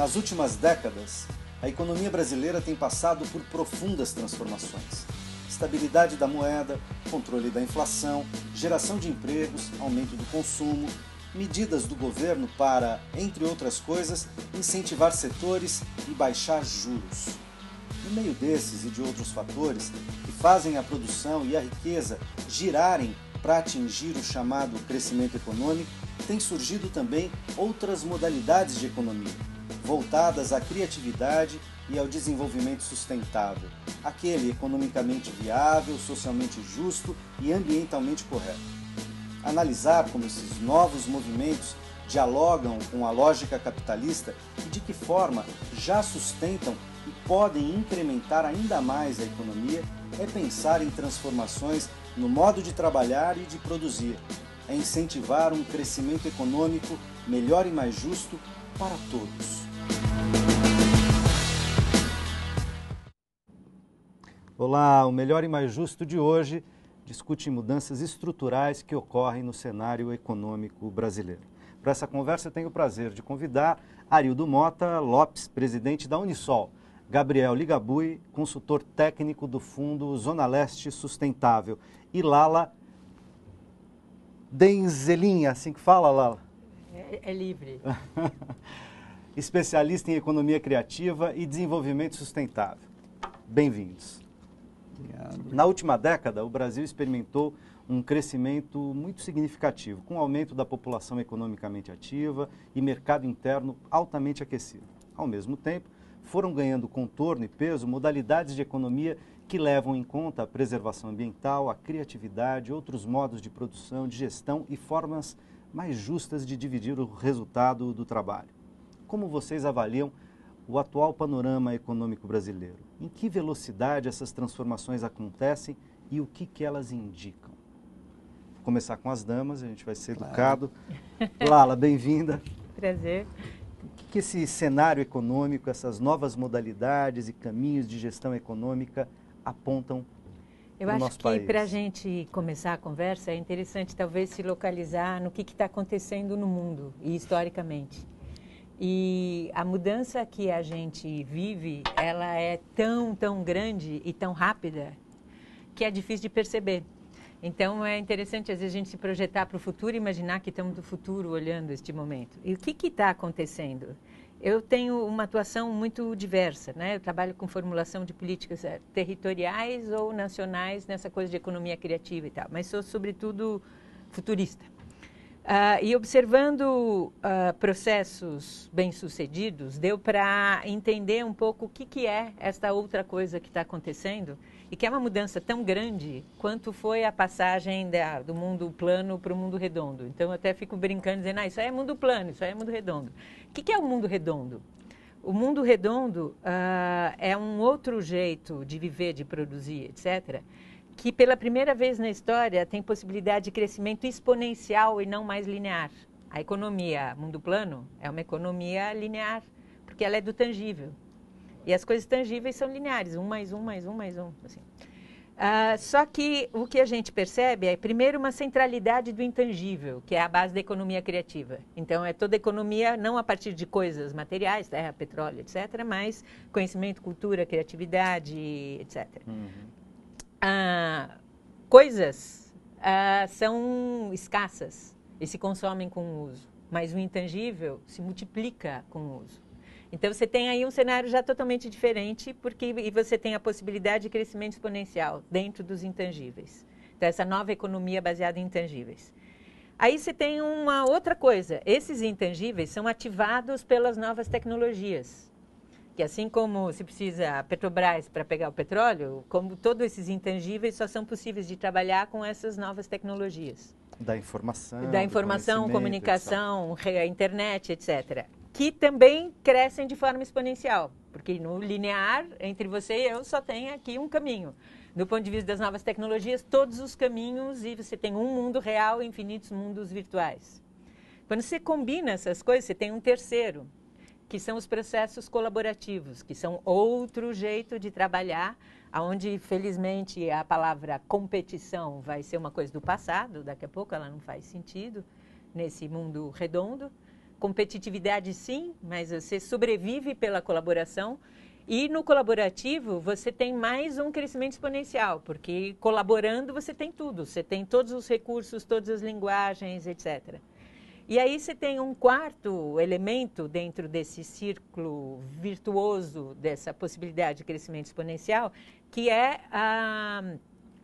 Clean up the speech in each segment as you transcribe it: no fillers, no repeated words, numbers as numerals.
Nas últimas décadas, a economia brasileira tem passado por profundas transformações. Estabilidade da moeda, controle da inflação, geração de empregos, aumento do consumo, medidas do governo para, entre outras coisas, incentivar setores e baixar juros. No meio desses e de outros fatores que fazem a produção e a riqueza girarem para atingir o chamado crescimento econômico, têm surgido também outras modalidades de economia, voltadas à criatividade e ao desenvolvimento sustentável, aquele economicamente viável, socialmente justo e ambientalmente correto. Analisar como esses novos movimentos dialogam com a lógica capitalista e de que forma já sustentam e podem incrementar ainda mais a economia é pensar em transformações no modo de trabalhar e de produzir, é incentivar um crescimento econômico melhor e mais justo para todos. Olá, o Melhor e Mais Justo de hoje discute mudanças estruturais que ocorrem no cenário econômico brasileiro. Para essa conversa, eu tenho o prazer de convidar Arildo Mota Lopes, presidente da Unisol, Gabriel Ligabui, consultor técnico do Fundo Zona Leste Sustentável, e Lala Denzelin, assim que fala, Lala? É livre. Especialista em economia criativa e desenvolvimento sustentável. Bem-vindos. Obrigado. Na última década, o Brasil experimentou um crescimento muito significativo, com o aumento da população economicamente ativa e mercado interno altamente aquecido. Ao mesmo tempo, foram ganhando contorno e peso modalidades de economia que levam em conta a preservação ambiental, a criatividade, outros modos de produção, de gestão e formas mais justas de dividir o resultado do trabalho. Como vocês avaliam o atual panorama econômico brasileiro? Em que velocidade essas transformações acontecem e o que elas indicam? Vou começar com as damas, a gente vai ser educado. Lala, bem-vinda. Prazer. O que esse cenário econômico, essas novas modalidades e caminhos de gestão econômica apontam Eu no acho nosso que país? para a gente começar a conversa é interessante talvez se localizar no que está acontecendo no mundo e historicamente. E a mudança que a gente vive, ela é tão grande e tão rápida que é difícil de perceber. Então é interessante às vezes a gente se projetar para o futuro e imaginar que estamos no futuro olhando este momento. E o que está acontecendo? Eu tenho uma atuação muito diversa, né? Eu trabalho com formulação de políticas territoriais ou nacionais nessa coisa de economia criativa e tal, mas sou sobretudo futurista. E observando processos bem-sucedidos, deu para entender um pouco o que é esta outra coisa que está acontecendo e que é uma mudança tão grande quanto foi a passagem do mundo plano para o mundo redondo. Então, eu até fico brincando, dizendo, isso aí é mundo plano, isso aí é mundo redondo. O que é o mundo redondo? O mundo redondo é um outro jeito de viver, de produzir, etc., que pela primeira vez na história tem possibilidade de crescimento exponencial e não mais linear. A economia mundo plano é uma economia linear, porque ela é do tangível. E as coisas tangíveis são lineares, 1 mais 1 mais 1 mais 1. Assim. Só que o que a gente percebe é, primeiro, uma centralidade do intangível, que é a base da economia criativa. Então, é toda economia, não a partir de coisas materiais, terra, petróleo, etc., mas conhecimento, cultura, criatividade, etc. Coisas são escassas e se consomem com o uso, mas o intangível se multiplica com o uso. Então, você tem aí um cenário já totalmente diferente e você tem a possibilidade de crescimento exponencial dentro dos intangíveis. Então, essa nova economia baseada em intangíveis. Aí você tem uma outra coisa. Esses intangíveis são ativados pelas novas tecnologias. Que assim como se precisa a Petrobras para pegar o petróleo, como todos esses intangíveis só são possíveis de trabalhar com essas novas tecnologias. Da informação, comunicação, internet, etc. Que também crescem de forma exponencial, porque no linear, entre você e eu, só tem aqui um caminho. Do ponto de vista das novas tecnologias, todos os caminhos, e você tem um mundo real e infinitos mundos virtuais. Quando você combina essas coisas, você tem um terceiro, que são os processos colaborativos, que são outro jeito de trabalhar, onde, felizmente, a palavra competição vai ser uma coisa do passado, daqui a pouco ela não faz sentido nesse mundo redondo, competitividade sim, mas você sobrevive pela colaboração. E no colaborativo você tem mais um crescimento exponencial, porque colaborando você tem tudo, você tem todos os recursos, todas as linguagens, etc. E aí você tem um quarto elemento dentro desse círculo virtuoso, dessa possibilidade de crescimento exponencial, que é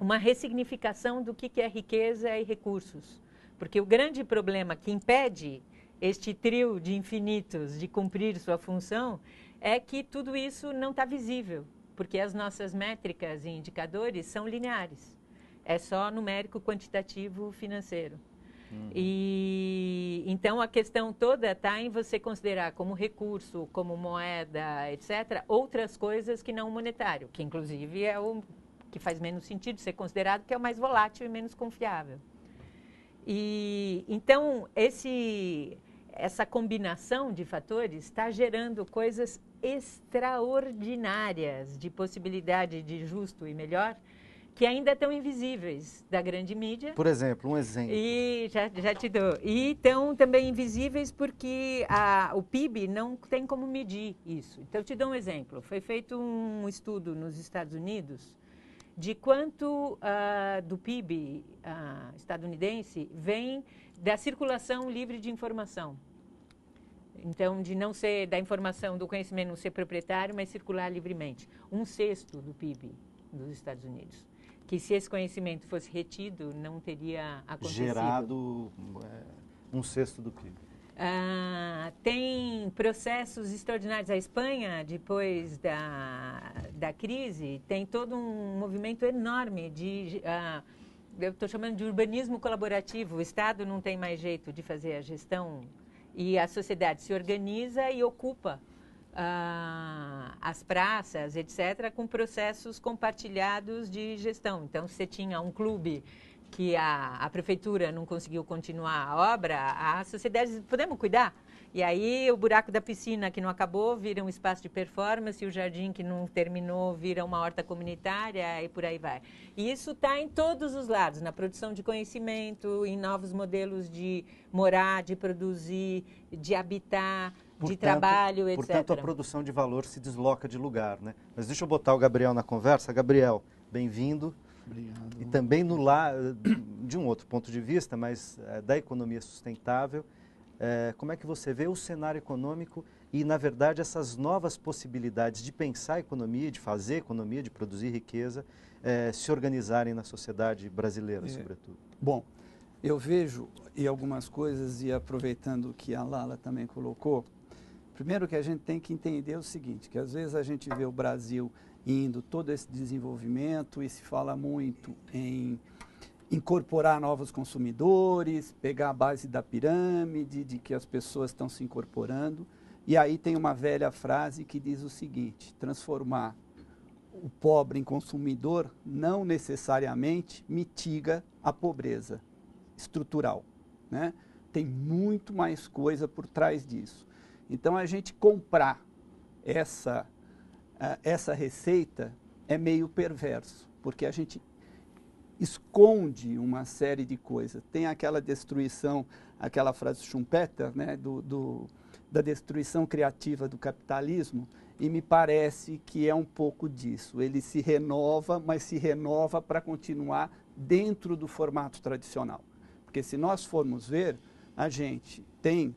uma ressignificação do que é riqueza e recursos. Porque o grande problema que impede este trio de infinitos de cumprir sua função é que tudo isso não está visível, porque as nossas métricas e indicadores são lineares. É só numérico, quantitativo, financeiro. E então a questão toda está em você considerar como recurso, como moeda, etc., outras coisas que não o monetário, que inclusive é o que faz menos sentido ser considerado, que é o mais volátil e menos confiável. E então essa combinação de fatores está gerando coisas extraordinárias de possibilidade de justo e melhor, que ainda estão invisíveis da grande mídia. Por exemplo, um exemplo. E já te dou. E estão também invisíveis porque o PIB não tem como medir isso. Então, eu te dou um exemplo. Foi feito um estudo nos Estados Unidos de quanto do PIB estadunidense vem da circulação livre de informação. Então, de não ser da informação, do conhecimento não ser proprietário, mas circular livremente. 1/6 do PIB dos Estados Unidos. Que se esse conhecimento fosse retido, não teria acontecido. Gerado 1/6 do PIB. Tem processos extraordinários. A Espanha, depois da crise, tem todo um movimento enorme de... eu estou chamando de urbanismo colaborativo. O Estado não tem mais jeito de fazer a gestão e a sociedade se organiza e ocupa as praças, etc., com processos compartilhados de gestão. Então, você tinha um clube que a prefeitura não conseguiu continuar a obra, a sociedade diz, podemos cuidar? E aí o buraco da piscina que não acabou vira um espaço de performance, e o jardim que não terminou vira uma horta comunitária e por aí vai. E isso está em todos os lados, na produção de conhecimento, em novos modelos de morar, de produzir, de habitar, de trabalho, etc. Portanto, a produção de valor se desloca de lugar, né? Mas deixa eu botar o Gabriel na conversa. Gabriel, bem-vindo. Obrigado. E também de um outro ponto de vista, mas da economia sustentável, como é que você vê o cenário econômico e, na verdade, essas novas possibilidades de pensar a economia, de fazer economia, de produzir riqueza, se organizarem na sociedade brasileira, sobretudo? Bom, eu vejo e algumas coisas, e aproveitando o que a Lala também colocou, primeiro que a gente tem que entender o seguinte, que às vezes a gente vê o Brasil indo todo esse desenvolvimento e se fala muito em incorporar novos consumidores, pegar a base da pirâmide, de que as pessoas estão se incorporando. E aí tem uma velha frase que diz o seguinte, transformar o pobre em consumidor não necessariamente mitiga a pobreza estrutural, né? Tem muito mais coisa por trás disso. Então, a gente comprar essa receita é meio perverso, porque a gente esconde uma série de coisas. Tem aquela destruição, aquela frase Schumpeter, né, da destruição criativa do capitalismo, e me parece que é um pouco disso. Ele se renova, mas se renova para continuar dentro do formato tradicional. Porque se nós formos ver, a gente tem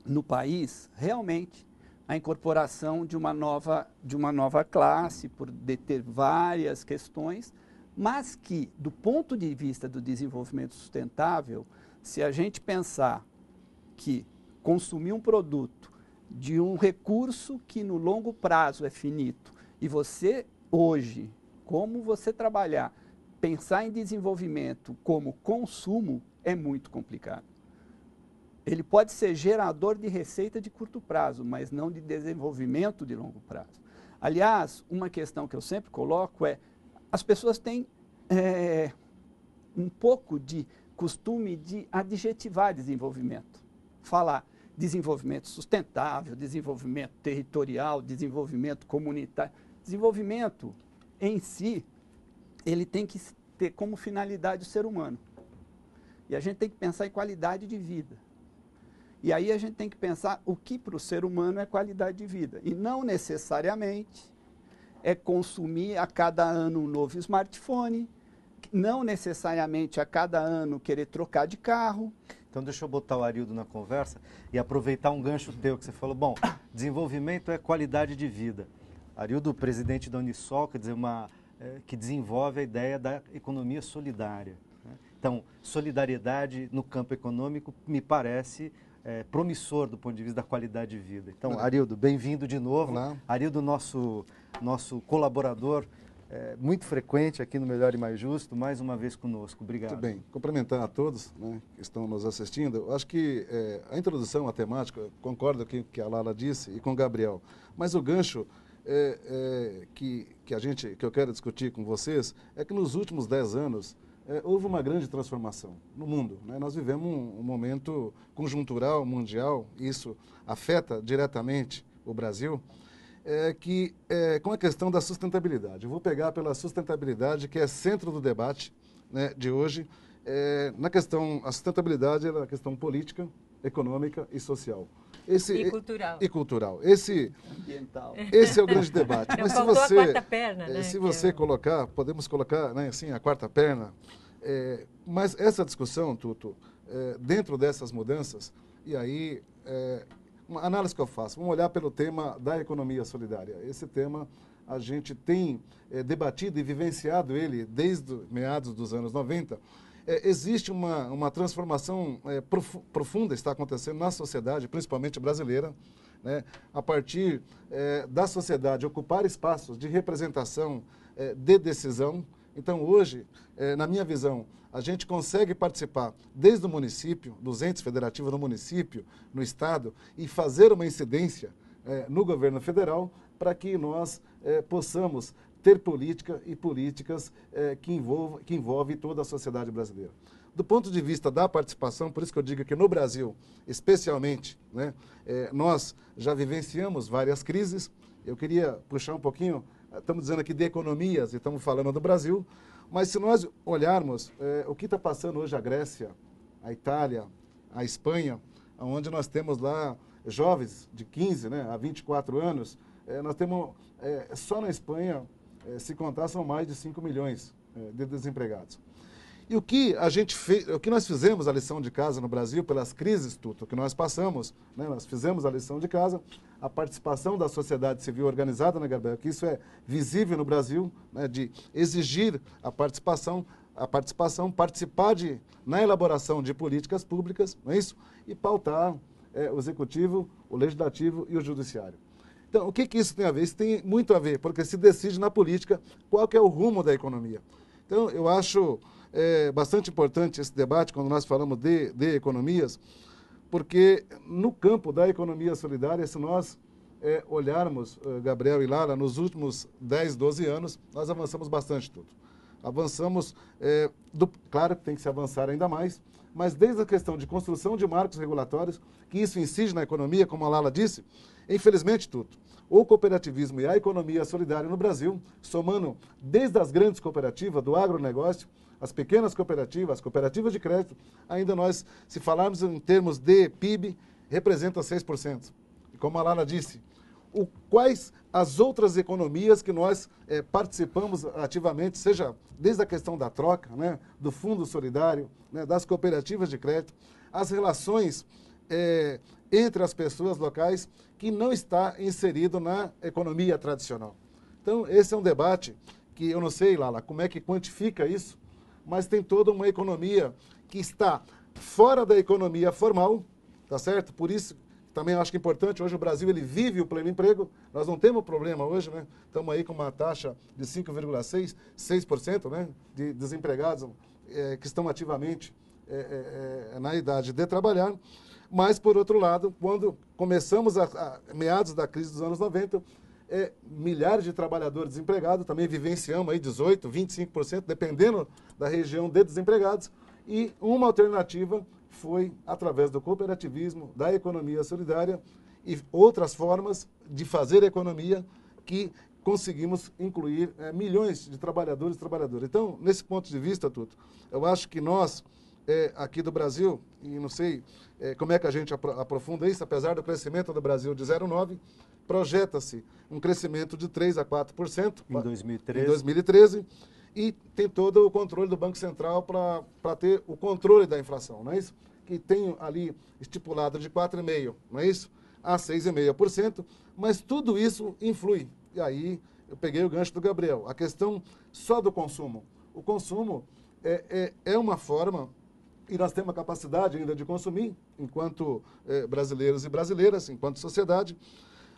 no país realmente a incorporação de uma nova classe, por deter várias questões, mas que, do ponto de vista do desenvolvimento sustentável, se a gente pensar que consumir um produto de um recurso que no longo prazo é finito, e você hoje, como você trabalhar, pensar em desenvolvimento como consumo, é muito complicado. Ele pode ser gerador de receita de curto prazo, mas não de desenvolvimento de longo prazo. Aliás, uma questão que eu sempre coloco é, as pessoas têm um pouco de costume de adjetivar desenvolvimento. Falar desenvolvimento sustentável, desenvolvimento territorial, desenvolvimento comunitário. Desenvolvimento em si, ele tem que ter como finalidade o ser humano. E a gente tem que pensar em qualidade de vida. E aí a gente tem que pensar o que para o ser humano é qualidade de vida. E não necessariamente é consumir a cada ano um novo smartphone, não necessariamente a cada ano querer trocar de carro. Então deixa eu botar o Arildo na conversa e aproveitar um gancho teu que você falou. Bom, desenvolvimento é qualidade de vida. Arildo, presidente da Unisol, quer dizer, que desenvolve a ideia da economia solidária. Né? Então, solidariedade no campo econômico me parece promissor do ponto de vista da qualidade de vida. Então, Arildo, bem-vindo de novo. Olá. Arildo, nosso colaborador muito frequente aqui no Melhor e Mais Justo, mais uma vez conosco. Obrigado. Muito bem. Cumprimentar a todos, né, que estão nos assistindo. Eu acho que a introdução à temática, concordo com o que a Lala disse e com o Gabriel, mas o gancho que eu quero discutir com vocês é que nos últimos 10 anos houve uma grande transformação no mundo. Né? Nós vivemos um momento conjuntural mundial, e isso afeta diretamente o Brasil, com a questão da sustentabilidade. Eu vou pegar pela sustentabilidade, que é centro do debate, né, de hoje. A sustentabilidade é a questão política, econômica e social. E cultural. Ambiental. Esse é o grande debate. Mas faltou a quarta perna, né? Se você colocar, podemos colocar, né, assim, a quarta perna. Mas essa discussão, Tuto, dentro dessas mudanças, e aí, uma análise que eu faço, vamos olhar pelo tema da economia solidária. Esse tema a gente tem debatido e vivenciado ele desde meados dos anos 90. Existe uma transformação profunda está acontecendo na sociedade, principalmente brasileira, né, a partir da sociedade ocupar espaços de representação, de decisão. Então, hoje, na minha visão, a gente consegue participar desde o município, dos entes federativos no município, no estado, e fazer uma incidência no governo federal para que nós possamos ter política e políticas que envolvem toda a sociedade brasileira. Do ponto de vista da participação, por isso que eu digo que no Brasil, especialmente, né, nós já vivenciamos várias crises. Eu queria puxar um pouquinho, estamos dizendo aqui de economias e estamos falando do Brasil, mas se nós olharmos o que está passando hoje a Grécia, a Itália, a Espanha, onde nós temos lá jovens de 15 a 24 anos, nós temos, só na Espanha, se contar, são mais de 5 milhões de desempregados. E o que nós fizemos a lição de casa no Brasil, pelas crises, Tuto, que nós passamos, né, nós fizemos a lição de casa, a participação da sociedade civil organizada, né, Gabriel, que isso é visível no Brasil, né, de exigir a participação, participar na elaboração de políticas públicas, não é isso? E pautar o executivo, o legislativo e o judiciário. Então, o que isso tem a ver? Isso tem muito a ver, porque se decide na política qual que é o rumo da economia. Então, eu acho bastante importante esse debate quando nós falamos de economias, porque no campo da economia solidária, se nós olharmos, Gabriel e Lara, nos últimos 10, 12 anos, nós avançamos bastante tudo. Avançamos, claro que tem que se avançar ainda mais, mas desde a questão de construção de marcos regulatórios, que isso incide na economia, como a Lala disse, infelizmente, Tuto, o cooperativismo e a economia solidária no Brasil, somando desde as grandes cooperativas do agronegócio, as pequenas cooperativas, as cooperativas de crédito, ainda nós, se falarmos em termos de PIB, representa 6%. E como a Lala disse, quais as outras economias que nós participamos ativamente, seja desde a questão da troca, né, do fundo solidário, né, das cooperativas de crédito, as relações entre as pessoas locais que não está inserido na economia tradicional. Então, esse é um debate que eu não sei, Lala, como é que quantifica isso, mas tem toda uma economia que está fora da economia formal, tá certo? Por isso, também acho que é importante, hoje o Brasil ele vive o pleno emprego, nós não temos problema hoje, né? Estamos aí com uma taxa de 5,6%, né? De desempregados que estão ativamente na idade de trabalhar. Mas, por outro lado, quando começamos a meados da crise dos anos 90, milhares de trabalhadores desempregados, também vivenciamos aí 18%, 25%, dependendo da região de desempregados, e uma alternativa foi através do cooperativismo, da economia solidária e outras formas de fazer economia que conseguimos incluir milhões de trabalhadores e trabalhadoras. Então, nesse ponto de vista, Tuto, eu acho que nós aqui do Brasil, e não sei como é que a gente aprofunda isso, apesar do crescimento do Brasil de 0,9%, projeta-se um crescimento de 3% a 4% em 2013, e tem todo o controle do Banco Central para ter o controle da inflação, não é isso? Que tem ali estipulado de 4,5%, não é isso? A 6,5%, mas tudo isso influi. E aí eu peguei o gancho do Gabriel. A questão só do consumo. O consumo é uma forma, e nós temos a capacidade ainda de consumir, enquanto brasileiros e brasileiras, enquanto sociedade,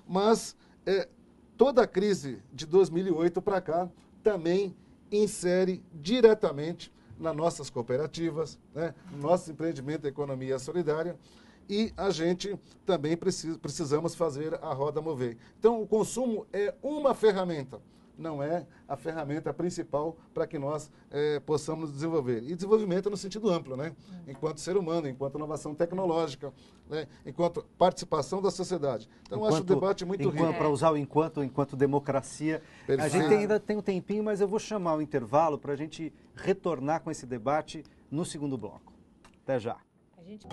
mas toda a crise de 2008 para cá também insere diretamente nas nossas cooperativas, né, no nosso empreendimento da economia solidária, e a gente também precisamos fazer a roda mover. Então, o consumo é uma ferramenta, não é a ferramenta principal para que nós possamos desenvolver. E desenvolvimento no sentido amplo, né? Enquanto ser humano, enquanto inovação tecnológica, né? Enquanto participação da sociedade. Então, acho o debate muito rico. Para usar o enquanto democracia. Perfeito. A gente ainda tem um tempinho, mas eu vou chamar o intervalo para a gente retornar com esse debate no segundo bloco. Até já. A gente...